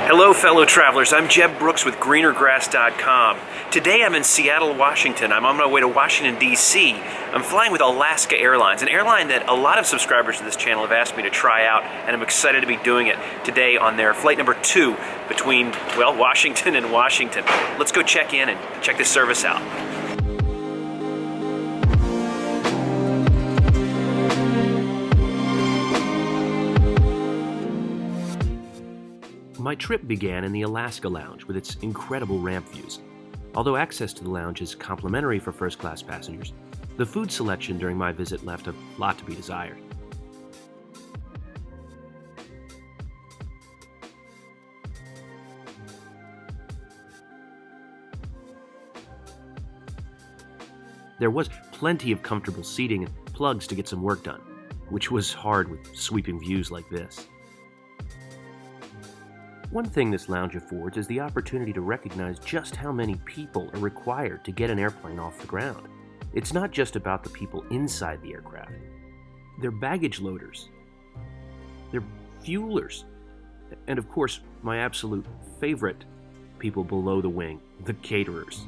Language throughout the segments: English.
Hello, fellow travelers. I'm Jeb Brooks with greenergrass.com. Today I'm in Seattle, Washington. I'm on my way to Washington, D.C. I'm flying with Alaska Airlines, an airline that a lot of subscribers to this channel have asked me to try out, and I'm excited to be doing it today on their flight number 2 between, well, Washington and Washington. Let's go check in and check this service out. My trip began in the Alaska Lounge with its incredible ramp views. Although access to the lounge is complimentary for first-class passengers, the food selection during my visit left a lot to be desired. There was plenty of comfortable seating and plugs to get some work done, which was hard with sweeping views like this. One thing this lounge affords is the opportunity to recognize just how many people are required to get an airplane off the ground. It's not just about the people inside the aircraft. They're baggage loaders. They're fuelers. And of course, my absolute favorite people below the wing, the caterers.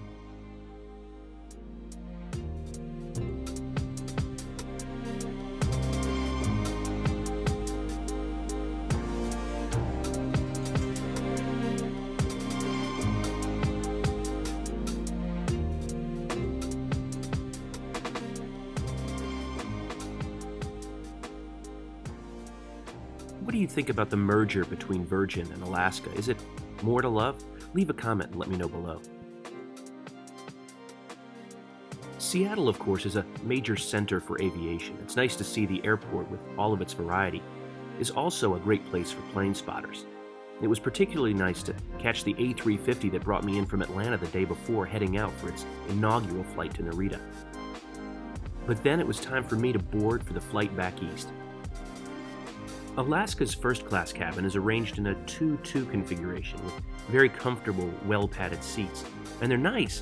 What do you think about the merger between Virgin and Alaska? Is it more to love? Leave a comment and let me know below. Seattle, of course, is a major center for aviation. It's nice to see the airport with all of its variety. It's also a great place for plane spotters. It was particularly nice to catch the A350 that brought me in from Atlanta the day before heading out for its inaugural flight to Narita. But then it was time for me to board for the flight back east. Alaska's first class cabin is arranged in a 2-2 configuration with very comfortable, well-padded seats. And they're nice.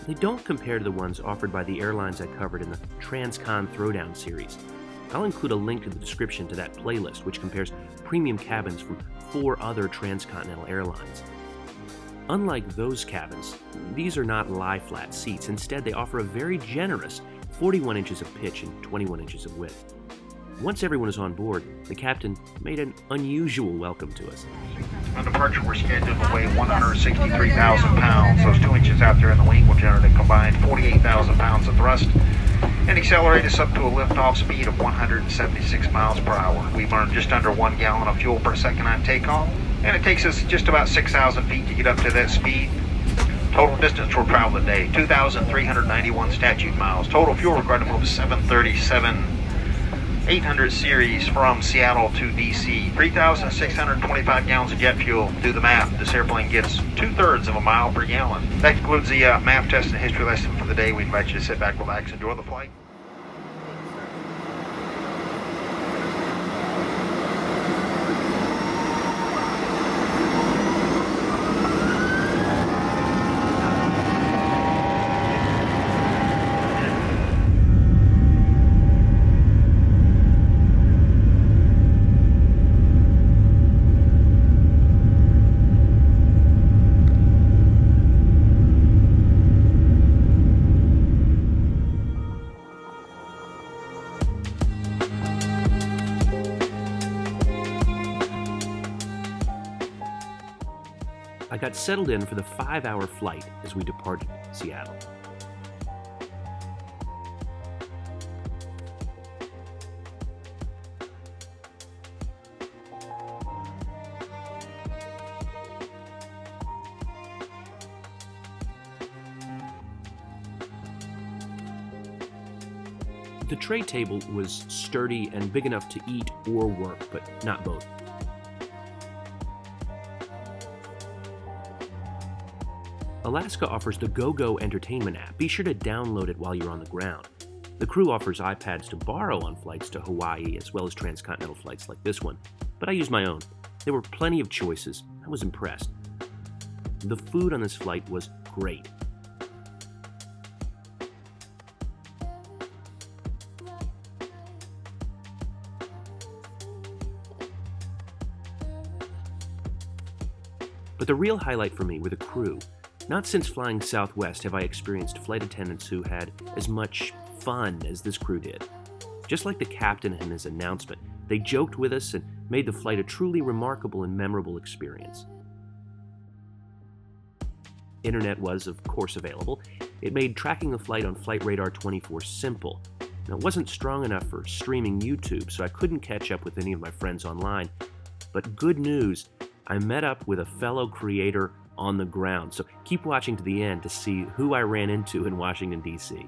They don't compare to the ones offered by the airlines I covered in the Transcon Throwdown series. I'll include a link to the description to that playlist, which compares premium cabins from 4 other transcontinental airlines. Unlike those cabins, these are not lie-flat seats. Instead, they offer a very generous 41 inches of pitch and 21 inches of width. Once everyone was on board, the captain made an unusual welcome to us. On departure, we're scheduled to weigh 163,000 pounds. Those 2 inches out there in the wing will generate a combined 48,000 pounds of thrust and accelerate us up to a liftoff speed of 176 miles per hour. We burn just under 1 gallon of fuel per second on takeoff, and it takes us just about 6,000 feet to get up to that speed. Total distance we'll travel today, 2,391 statute miles. Total fuel required to move 737 800 series from Seattle to D.C. 3,625 gallons of jet fuel. Do the math. This airplane gets 2/3 of a mile per gallon. That concludes the map test and history lesson for the day. We invite you to sit back, relax, enjoy the flight. I got settled in for the 5-hour flight as we departed Seattle. The tray table was sturdy and big enough to eat or work, but not both. Alaska offers the GoGo Entertainment app. Be sure to download it while you're on the ground. The crew offers iPads to borrow on flights to Hawaii as well as transcontinental flights like this one, but I used my own. There were plenty of choices. I was impressed. The food on this flight was great. But the real highlight for me were the crew. Not since flying Southwest have I experienced flight attendants who had as much fun as this crew did. Just like the captain in his announcement, they joked with us and made the flight a truly remarkable and memorable experience. Internet was, of course, available. It made tracking the flight on Flight Radar 24 simple. Now, it wasn't strong enough for streaming YouTube, so I couldn't catch up with any of my friends online. But good news, I met up with a fellow creator on the ground, so keep watching to the end to see who I ran into in Washington, D.C.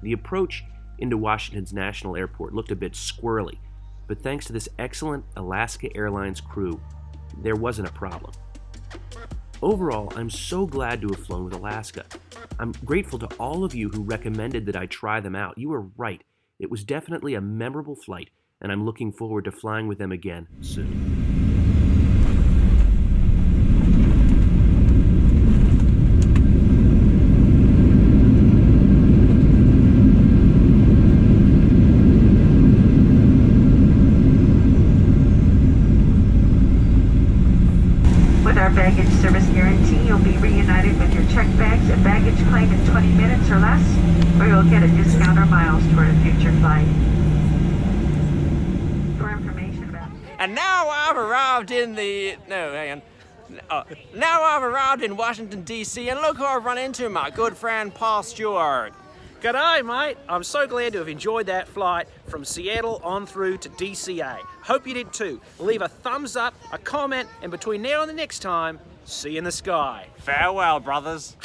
The approach into Washington's National Airport looked a bit squirrely, but thanks to this excellent Alaska Airlines crew, there wasn't a problem. Overall, I'm so glad to have flown with Alaska. I'm grateful to all of you who recommended that I try them out. You were right. It was definitely a memorable flight, and I'm looking forward to flying with them again soon. Baggage service guarantee, you'll be reunited with your checked bags and baggage claim in 20 minutes or less, or you'll get a discount or miles toward a future flight. For information about... And now I've arrived in now I've arrived in Washington, D.C., and look who I've run into, my good friend Paul Stewart. G'day, mate. I'm so glad to have enjoyed that flight from Seattle on through to DCA. Hope you did too. Leave a thumbs up, a comment, and between now and the next time, see you in the sky. Farewell, brothers.